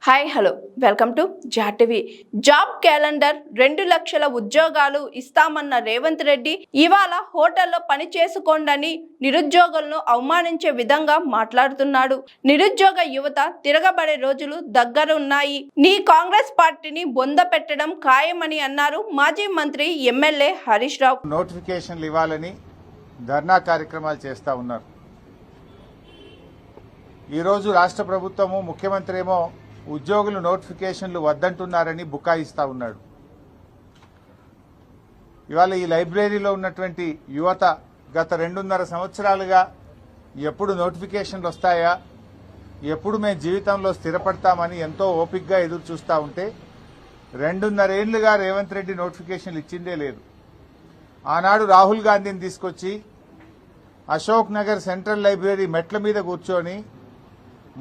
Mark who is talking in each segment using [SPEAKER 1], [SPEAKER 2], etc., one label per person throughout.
[SPEAKER 1] Hi hello welcome to జాటివి. Job calendar 2 లక్షల ఉద్యోగాలు ఇస్తామన్న రేవంత్ రెడ్డి ఇవాళ హోటల్లో పని చేసుకోండని నిరుద్యోగులను అవమానించే విధంగా మాట్లాడుతున్నాడు. నిరుద్యోగ యువత తిరగబడే రోజులు దగ్గరున్నాయి. నీ కాంగ్రెస్ పార్టీని బొంద పెట్టడం ఖాయమని అన్నారు మాజీ మంత్రి ఎమ్మెల్యే హరీష్ రావు.
[SPEAKER 2] నోటిఫికేషన్లు ఇవ్వాలని ధర్నా కార్యక్రమాలు చేస్తా ఉన్నారు. ఈరోజు రాష్ట్ర ప్రభుత్వము ముఖ్యమంత్రి ఏమో ఉద్యోగులు నోటిఫికేషన్లు వద్దంటున్నారని బుకాయిస్తా ఉన్నాడు. ఇవాళ ఈ లైబ్రరీలో ఉన్నటువంటి యువత గత 2.5 సంవత్సరాలుగా ఎప్పుడు నోటిఫికేషన్లు వస్తాయా, ఎప్పుడు మేము జీవితంలో స్థిరపడతామని ఎంతో ఓపికగా ఎదురు చూస్తూ ఉంటే 2.5 ఏళ్లుగా రేవంత్ రెడ్డి నోటిఫికేషన్లు ఇచ్చిందే లేదు. ఆనాడు రాహుల్ గాంధీని తీసుకొచ్చి అశోక్ నగర్ సెంట్రల్ లైబ్రరీ మెట్ల మీద కూర్చొని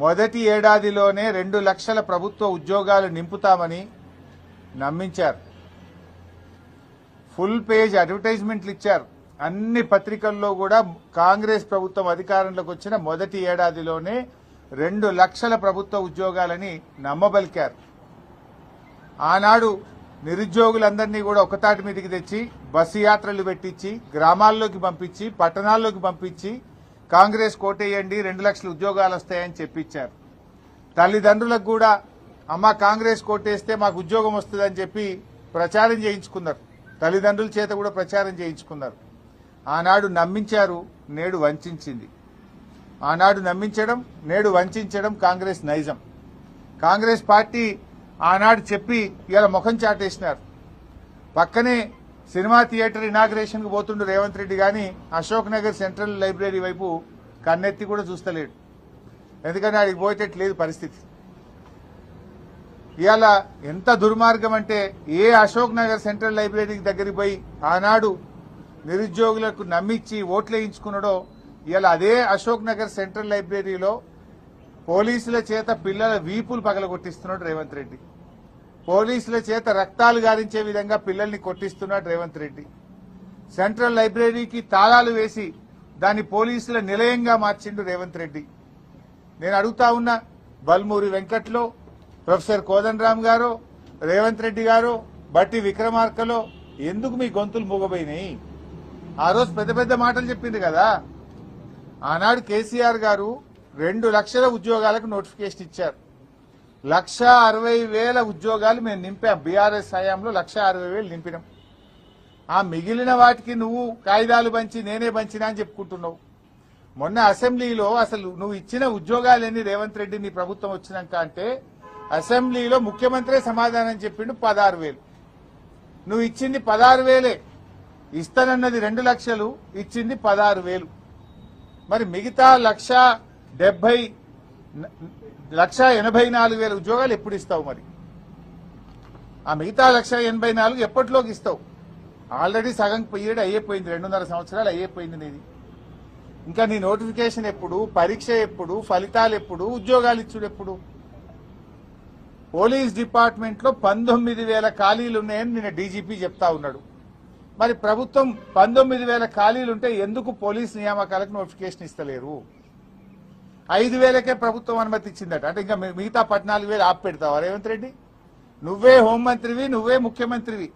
[SPEAKER 2] మొదటి ఏడాదిలోనే 2 లక్షల ప్రభుత్వ ఉద్యోగాలు నింపుతామని నమ్మించారు. ఫుల్ పేజ్ అడ్వర్టైజ్మెంట్లు ఇచ్చారు. అన్ని పత్రికల్లో కూడా కాంగ్రెస్ ప్రభుత్వం అధికారంలోకి వచ్చిన మొదటి ఏడాదిలోనే 2 లక్షల ప్రభుత్వ ఉద్యోగాలని నమ్మబలికారు. ఆనాడు నిరుద్యోగులందరినీ కూడా ఒకతాటి మీదకి తెచ్చి బస్సు యాత్రలు పెట్టించి గ్రామాల్లోకి పంపించి పట్టణాల్లోకి పంపించి కాంగ్రెస్ కోటేయండి 2 లక్షల ఉద్యోగాలు వస్తాయని చెప్పించారు. తల్లిదండ్రులకు కూడా అమ్మ కాంగ్రెస్ కోటేస్తే మాకు ఉద్యోగం వస్తుందని చెప్పి ప్రచారం చేయించుకున్నారు. తల్లిదండ్రుల చేత కూడా ప్రచారం చేయించుకున్నారు. ఆనాడు నమ్మించారు, నేడు వంచింది. ఆనాడు నమ్మించడం, నేడు వంచడం కాంగ్రెస్ నైజం. కాంగ్రెస్ పార్టీ ఆనాడు చెప్పి ఇలా ముఖం చాటేసినారు. పక్కనే సినిమా థియేటర్ ఇనాగ్రేషన్ కు పోతుండు రేవంత్ రెడ్డి గాని అశోక్ నగర్ సెంట్రల్ లైబ్రరీ వైపు కన్నెత్తి కూడా చూస్తలేడు. ఎందుకంటే ఆడికి పోయేటట్లేదు పరిస్థితి. ఇవాళ ఎంత దుర్మార్గం అంటే ఏ అశోక్ నగర్ సెంట్రల్ లైబ్రరీకి దగ్గరికి పోయి ఆనాడు నిరుద్యోగులకు నమ్మించి ఓట్లేయించుకున్నాడో ఇవాళ అదే అశోక్ నగర్ సెంట్రల్ లైబ్రరీలో పోలీసుల చేత పిల్లల వీపులు పగలగొట్టిస్తున్నాడు రేవంత్ రెడ్డి. పోలీసుల చేత రక్తాలు గారించే విధంగా పిల్లల్ని కొట్టిస్తున్నాడు రేవంత్ రెడ్డి. సెంట్రల్ లైబ్రరీకి తాళాలు వేసి దాన్ని పోలీసుల నిలయంగా మార్చిండు రేవంత్ రెడ్డి. నేను అడుగుతా ఉన్నా, బల్మూరి వెంకట్లో ప్రొఫెసర్ కోదండరామ్ గారు, రేవంత్ రెడ్డి గారు, బట్టి విక్రమార్కలో ఎందుకు మీ గొంతులు మూగబోయినాయి? ఆ రోజు పెద్ద పెద్ద మాటలు చెప్పింది కదా. ఆనాడు కేసీఆర్ గారు 2 లక్షల ఉద్యోగాలకు నోటిఫికేషన్ ఇచ్చారు. 1,60,000 ఉద్యోగాలు మేము నింపాం. బీఆర్ఎస్ హయాంలో 1,60,000 నింపినాం. ఆ మిగిలిన వాటికి నువ్వు కాగితాలు పంచి నేనే పంచినా అని చెప్పుకుంటున్నావు. మొన్న అసెంబ్లీలో అసలు నువ్వు ఇచ్చిన ఉద్యోగాలేని రేవంత్ రెడ్డి నీ ప్రభుత్వం వచ్చినాక అంటే అసెంబ్లీలో ముఖ్యమంత్రే సమాధానం చెప్పిండు 16,000. నువ్వు ఇచ్చింది 16,000. ఇస్తానన్నది 2 లక్షలు, ఇచ్చింది 16,000. మరి మిగతా 1,84,000 ఉద్యోగాలు ఎప్పుడు ఇస్తావు? మరి ఆ మిగతా 1,84,000 ఎప్పటిలోకి ఇస్తావు? ఆల్రెడీ సగం పీరియడ్ అయ్యిపోయింది. 2.5 సంవత్సరాలు అయ్యిపోయింది నీది. ఇంకా నీ నోటిఫికేషన్ ఎప్పుడు, పరీక్ష ఎప్పుడు, ఫలితాలు ఎప్పుడు, ఉద్యోగాలు ఇచ్చుడు ఎప్పుడు? పోలీస్ డిపార్ట్మెంట్ లో 19,000 ఖాళీలు ఉన్నాయని నిన్న డీజీపీ చెప్తా ఉన్నాడు. మరి ప్రభుత్వం 19,000 ఖాళీలుంటే ఎందుకు పోలీస్ నియామకాలకు నోటిఫికేషన్ ఇస్తలేరు? 5,000కే ప్రభుత్వం అనుమతి ఇచ్చిందట. అంటే ఇంకా మిగతా 14,000 ఆపు పెడతావా రేవంత్ రెడ్డి? నువ్వే హోంమంత్రివి, నువ్వే ముఖ్యమంత్రివి.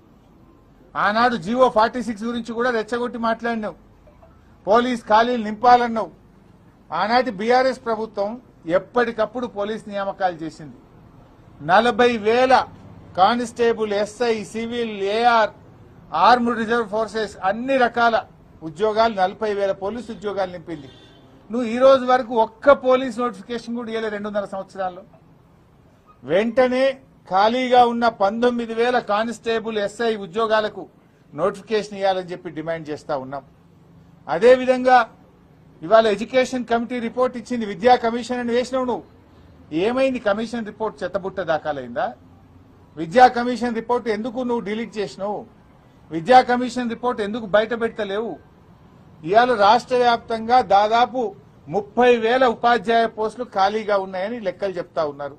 [SPEAKER 2] ఆనాడు జీవో 46 గురించి కూడా రెచ్చగొట్టి మాట్లాడినావు. పోలీస్ ఖాళీలు నింపాలన్నావు. ఆనాటి బీఆర్ఎస్ ప్రభుత్వం ఎప్పటికప్పుడు పోలీస్ నియామకాలు చేసింది. 40,000 constable, SI, civil, AR, armed reserve forces అన్ని రకాల ఉద్యోగాలు 40,000 పోలీసు ఉద్యోగాలు నింపింది. నువ్వు ఈ రోజు వరకు ఒక్క పోలీస్ నోటిఫికేషన్ కూడా ఇవ్వలేదు 2.5 సంవత్సరాల్లో. వెంటనే ఖాళీగా ఉన్న 19,000 కానిస్టేబుల్, ఎస్ఐ ఉద్యోగాలకు నోటిఫికేషన్ ఇవ్వాలని చెప్పి డిమాండ్ చేస్తా ఉన్నాం. అదేవిధంగా ఇవాళ ఎడ్యుకేషన్ కమిటీ రిపోర్ట్ ఇచ్చింది. విద్యా కమిషన్ అని వేసినావు నువ్వు. ఏమైంది కమిషన్ రిపోర్ట్? చెత్తబుట్ట దాఖలైందా? విద్యా కమిషన్ రిపోర్ట్ ఎందుకు నువ్వు డిలీట్ చేసినావు? విద్యా కమిషన్ రిపోర్ట్ ఎందుకు బయట పెట్టలేవు? ఇవాళ రాష్ట్ర వ్యాప్తంగా దాదాపు 30,000 ఉపాధ్యాయ పోస్టులు ఖాళీగా ఉన్నాయని లెక్కలు చెప్తా ఉన్నారు.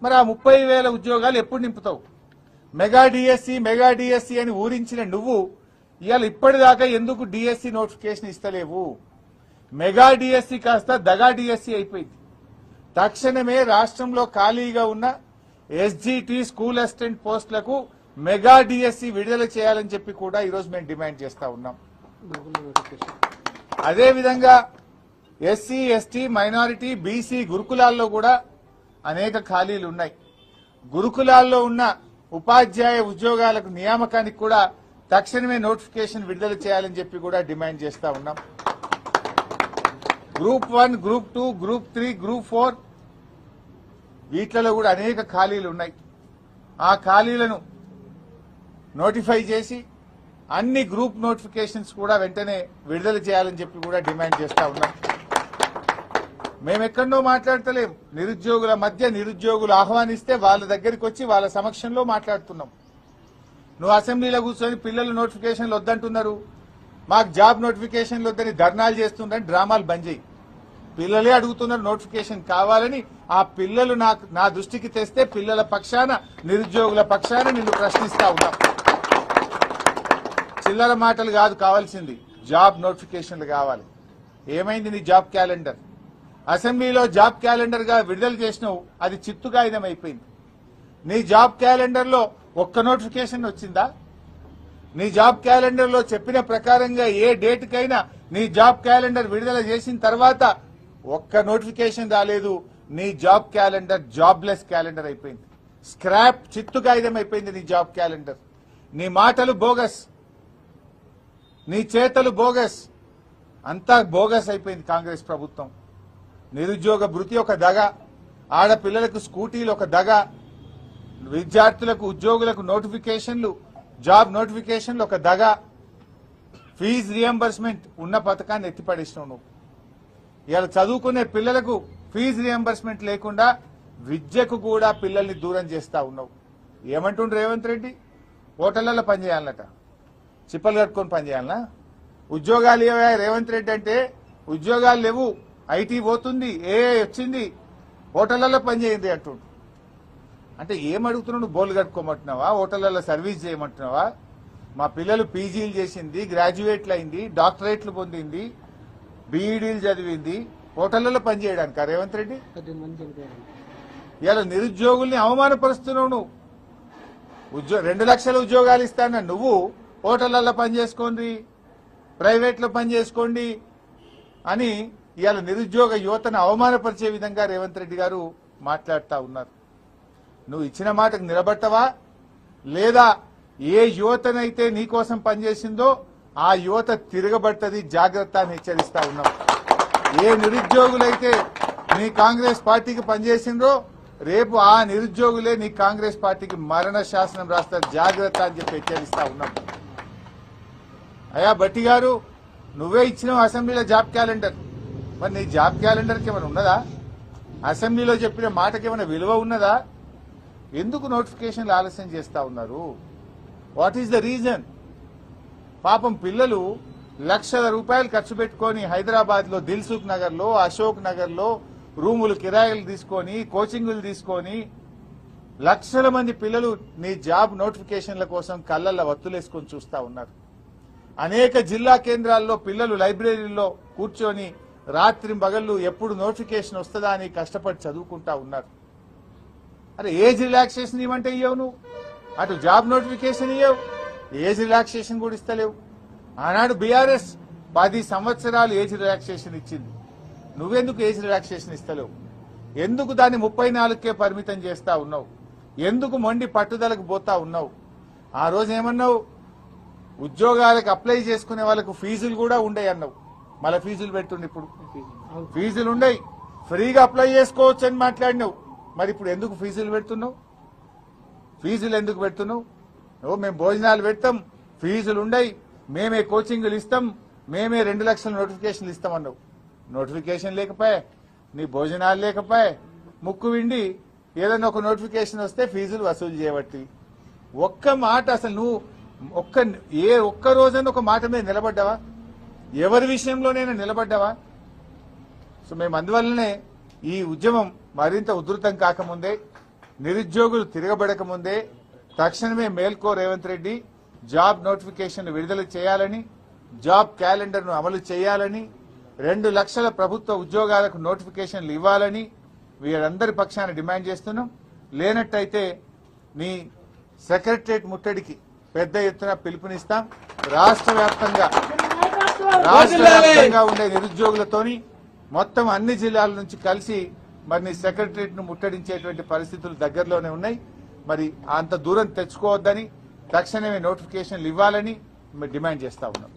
[SPEAKER 2] మరి ఆ 30,000 ఉద్యోగాలు ఎప్పుడు నింపుతావు? మెగా డిఎస్సి అని ఊరించిన నువ్వు ఇవాళ ఇప్పటిదాకా ఎందుకు డిఎస్సి నోటిఫికేషన్ ఇస్తలేవు? మెగా డిఎస్సి కాస్త దగా డిఎస్సి అయిపోయింది. తక్షణమే రాష్ట్రంలో ఖాళీగా ఉన్న ఎస్జిటి స్కూల్ అసిస్టెంట్ పోస్టులకు మెగా డిఎస్సి విడుదల చేయాలని చెప్పి కూడా ఈరోజు మేము డిమాండ్ చేస్తా ఉన్నాం. అదేవిధంగా ఎస్సీ ఎస్టీ మైనారిటీ బీసీ గురుకులాల్లో కూడా అనేక ఖాళీలు ఉన్నాయి. గురుకులాల్లో ఉన్న ఉపాధ్యాయ ఉద్యోగాలకు నియామకానికి కూడా తక్షణమే నోటిఫికేషన్ విడుదల చేయాలని చెప్పి కూడా డిమాండ్ చేస్తా ఉన్నాం. గ్రూప్ 1, గ్రూప్ 2, గ్రూప్ 3, గ్రూప్ 4 వీటిలలో కూడా అనేక ఖాళీలు ఉన్నాయి. ఆ ఖాళీలను నోటిఫై చేసి అన్ని గ్రూప్ నోటిఫికేషన్స్ కూడా వెంటనే విడుదల చేయాలని చెప్పి కూడా డిమాండ్ చేస్తా ఉన్నాం. మేమెక్కడో మాట్లాడతలేం. నిరుద్యోగుల మధ్య నిరుద్యోగులు ఆహ్వానిస్తే వాళ్ళ దగ్గరికి వచ్చి వాళ్ళ సమక్షంలో మాట్లాడుతున్నాం. నువ్వు అసెంబ్లీలో కూర్చొని పిల్లలు నోటిఫికేషన్లు వద్దంటున్నారు, మాకు జాబ్ నోటిఫికేషన్లు వద్దని ధర్నాలు చేస్తుందని డ్రామాలు బంద్ చేయి. పిల్లలే అడుగుతున్నారు నోటిఫికేషన్ కావాలని. ఆ పిల్లలు నా దృష్టికి తెస్తే పిల్లల పక్షాన నిరుద్యోగుల పక్షాన నిన్ను ప్రశ్నిస్తా ఉన్నాం. చిల్లర మాటలు కాదు కావాల్సింది, జాబ్ నోటిఫికేషన్లు కావాలి. ఏమైంది నీ జాబ్ క్యాలెండర్? అసెంబ్లీలో జాబ్ క్యాలెండర్ గా విడుదల చేసినావు, అది చిత్తుగాయిదం అయిపోయింది. నీ జాబ్ క్యాలెండర్ లో ఒక్క నోటిఫికేషన్ వచ్చిందా? నీ జాబ్ క్యాలెండర్ లో చెప్పిన ప్రకారంగా ఏ డేట్ కైనా నీ జాబ్ క్యాలెండర్ విడుదల చేసిన తర్వాత ఒక్క నోటిఫికేషన్ రాలేదు. నీ జాబ్ క్యాలెండర్ జాబ్లెస్ క్యాలెండర్ అయిపోయింది. స్క్రాప్ చిత్తుగాయిదం అయిపోయింది నీ జాబ్ క్యాలెండర్. నీ మాటలు బోగస్, నీ చేతలు బోగస్, అంతా బోగస్ అయిపోయింది కాంగ్రెస్ ప్రభుత్వం. నిరుద్యోగ భృతి ఒక దగ, ఆడపిల్లలకు స్కూటీలు ఒక దగ, విద్యార్థులకు ఉద్యోగులకు నోటిఫికేషన్లు జాబ్ నోటిఫికేషన్లు ఒక దగ, ఫీజు రియంబర్స్మెంట్ ఉన్న పథకాన్ని ఎత్తిపడేసినావు నువ్వు. ఇవాళ చదువుకునే పిల్లలకు ఫీజు రియంబర్స్మెంట్ లేకుండా విద్యకు కూడా పిల్లల్ని దూరం చేస్తా ఉన్నావు. ఏమంటుండ్రు రేవంత్ రెడ్డి? హోటళ్లలో పనిచేయాలన్నట, చిప్పలు కట్టుకొని పనిచేయాలనా? ఉద్యోగాలు ఏవా రేవంత్ రెడ్డి అంటే? ఉద్యోగాలు లేవు, ఐటీ పోతుంది, వచ్చింది, హోటళ్లలో పనిచేయండి అంటుండు. అంటే ఏమడుగుతున్నావు? నువ్వు బోలు కట్టుకోమంటున్నావా? హోటళ్లలో సర్వీస్ చేయమంటున్నావా? మా పిల్లలు పీజీలు చేసింది, గ్రాడ్యుయేట్లు అయింది, డాక్టరేట్లు పొందింది, బీఈడీలు చదివింది, హోటళ్లలో పనిచేయడానికి రేవంత్ రెడ్డి? ఇలా నిరుద్యోగుల్ని అవమానపరుస్తున్నావు నువ్వు. 2 లక్షల ఉద్యోగాలు ఇస్తాన నువ్వు హోటళ్లలో పనిచేసుకోండి, ప్రైవేట్లో పనిచేసుకోండి అని ఇవాళ నిరుద్యోగ యువతను అవమానపరిచే విధంగా రేవంత్ రెడ్డి గారు మాట్లాడుతూ ఉన్నారు. నువ్వు ఇచ్చిన మాటకు నిలబట్టవా? లేదా ఏ యువతనైతే నీకోసం పనిచేసిందో ఆ యువత తిరగబడుతుంది, జాగ్రత్త అని హెచ్చరిస్తా ఉన్నాం. ఏ నిరుద్యోగులైతే నీ కాంగ్రెస్ పార్టీకి పనిచేసిండ్రో రేపు ఆ నిరుద్యోగులే నీ కాంగ్రెస్ పార్టీకి మరణ శాసనం రాస్తారు, జాగ్రత్త అని చెప్పి హెచ్చరిస్తా ఉన్నాం. అయ్యా భట్టి గారు, నువ్వే ఇచ్చినావు అసెంబ్లీలో జాబ్ క్యాలెండర్. మరి నీ జాబ్ క్యాలెండర్కి ఏమైనా ఉన్నదా? అసెంబ్లీలో చెప్పిన మాటకి ఏమైనా విలువ ఉన్నదా? ఎందుకు నోటిఫికేషన్లు ఆలస్యం చేస్తా ఉన్నారు? What is the reason? పాపం పిల్లలు లక్షల రూపాయలు ఖర్చు పెట్టుకొని హైదరాబాద్ లో దిల్సుఖ్ నగర్ లో, అశోక్ నగర్ లో రూములు కిరాయిలు తీసుకొని, కోచింగులు తీసుకొని లక్షల మంది పిల్లలు నీ జాబ్ నోటిఫికేషన్ల కోసం కళ్ళల్లో వత్తులేసుకొని చూస్తా ఉన్నారు. అనేక జిల్లా కేంద్రాల్లో పిల్లలు లైబ్రరీల్లో కూర్చొని రాత్రి పగళ్ళు ఎప్పుడు నోటిఫికేషన్ వస్తుందా అని కష్టపడి చదువుకుంటా ఉన్నారు. అరే ఏజ్ రిలాక్సేషన్ ఇవ్వంటే ఇవ్వవు నువ్వు, అటు జాబ్ నోటిఫికేషన్ ఇవ్వవు, ఏజ్ రిలాక్సేషన్ కూడా ఇస్తలేవు. ఆనాడు బీఆర్ఎస్ 10 సంవత్సరాలు ఏజ్ రిలాక్సేషన్ ఇచ్చింది. నువ్వెందుకు ఏజ్ రిలాక్సేషన్ ఇస్తలేవు? ఎందుకు దాన్ని 34కే పరిమితం చేస్తా ఉన్నావు? ఎందుకు మొండి పట్టుదలకు పోతా ఉన్నావు? ఆ రోజు ఏమన్నావు? ఉద్యోగాలకు అప్లై చేసుకునే వాళ్ళకు ఫీజులు కూడా ఉండయి అన్నావు. మళ్ళీ ఫీజులు పెడుతుండే. ఇప్పుడు ఫీజులు ఉండయి, ఫ్రీగా అప్లై చేసుకోవచ్చు అని మాట్లాడినావు. మరి ఇప్పుడు ఎందుకు ఫీజులు పెడుతున్నావు? ఫీజులు ఎందుకు పెడుతున్నావు? మేము భోజనాలు పెడతాం, ఫీజులు ఉండయి, మేమే కోచింగ్లు ఇస్తాం, మేమే 2 లక్షల నోటిఫికేషన్లు ఇస్తామన్నావు. నోటిఫికేషన్ లేకపోయా, నీ భోజనాలు లేకపోయా, ముక్కు విండి ఏదైనా ఒక నోటిఫికేషన్ వస్తే ఫీజులు వసూలు చేయబట్టి. ఒక్క మాట అసలు నువ్వు ఒక్క రోజైనా ఒక మాట మీద నిలబడ్డావా? ఎవరి విషయంలోనైనా నిలబడ్డావా? సో మేము అందువల్లనే ఈ ఉద్యమం మరింత ఉధృతం కాకముందే, నిరుద్యోగులు తిరగబడకముందే తక్షణమే మేల్కో రేవంత్ రెడ్డి జాబ్ నోటిఫికేషన్ విడుదల చేయాలని, జాబ్ క్యాలెండర్ను అమలు చేయాలని, 2 లక్షల ప్రభుత్వ ఉద్యోగాలకు నోటిఫికేషన్లు ఇవ్వాలని, వీరందరి పక్షాన డిమాండ్ చేస్తున్నాం. లేనట్టయితే నీ సెక్రటరియట్ ముట్టడికి పెద్ద ఎత్తున పిలుపునిస్తాం. రాష్ట్ర వ్యాప్తంగా ఉండే నిరుద్యోగులతోని మొత్తం అన్ని జిల్లాల నుంచి కలిసి మరి నీ సెక్రటరియట్ ను ముట్టడించేటువంటి పరిస్థితులు దగ్గరలోనే ఉన్నాయి. మరి అంత దూరం తెచ్చుకోవద్దని తక్షణమే నోటిఫికేషన్లు ఇవ్వాలని మేము డిమాండ్ చేస్తా ఉన్నాం.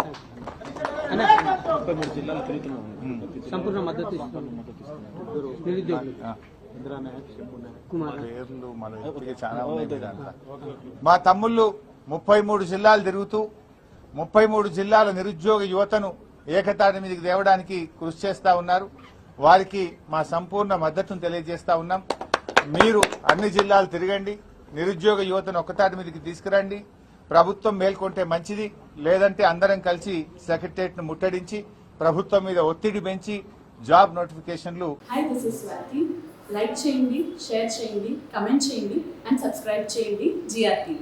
[SPEAKER 3] సంపూర్ణ మద్దతు
[SPEAKER 2] పేర్లు మన ఇప్పటికే చాలా ఉన్నాయి దాంట్లో. మా తమ్ముళ్ళు 33 జిల్లాలు తిరుగుతూ 33 జిల్లాల నిరుద్యోగ యువతను ఏకతాటి మీదకి తేవడానికి కృషి చేస్తా ఉన్నారు. వారికి మా సంపూర్ణ మద్దతును తెలియజేస్తా ఉన్నాం. మీరు అన్ని జిల్లాలు తిరగండి, నిరుద్యోగ యువతను ఒక్కతాటి మీదకి తీసుకురండి. ప్రభుత్వం మేల్కొంటే మంచిది, లేదంటే అందరం కలిసి సెక్రటరియట్ ను ముట్టడించి ప్రభుత్వం మీద ఒత్తిడి పెంచి జాబ్ నోటిఫికేషన్లు.
[SPEAKER 4] Hi, this is Swathi. Like చేయండి, షేర్ చేయండి, కమెంట్ చేయండి అండ్ సబ్స్క్రైబ్ చేయండి GRTV.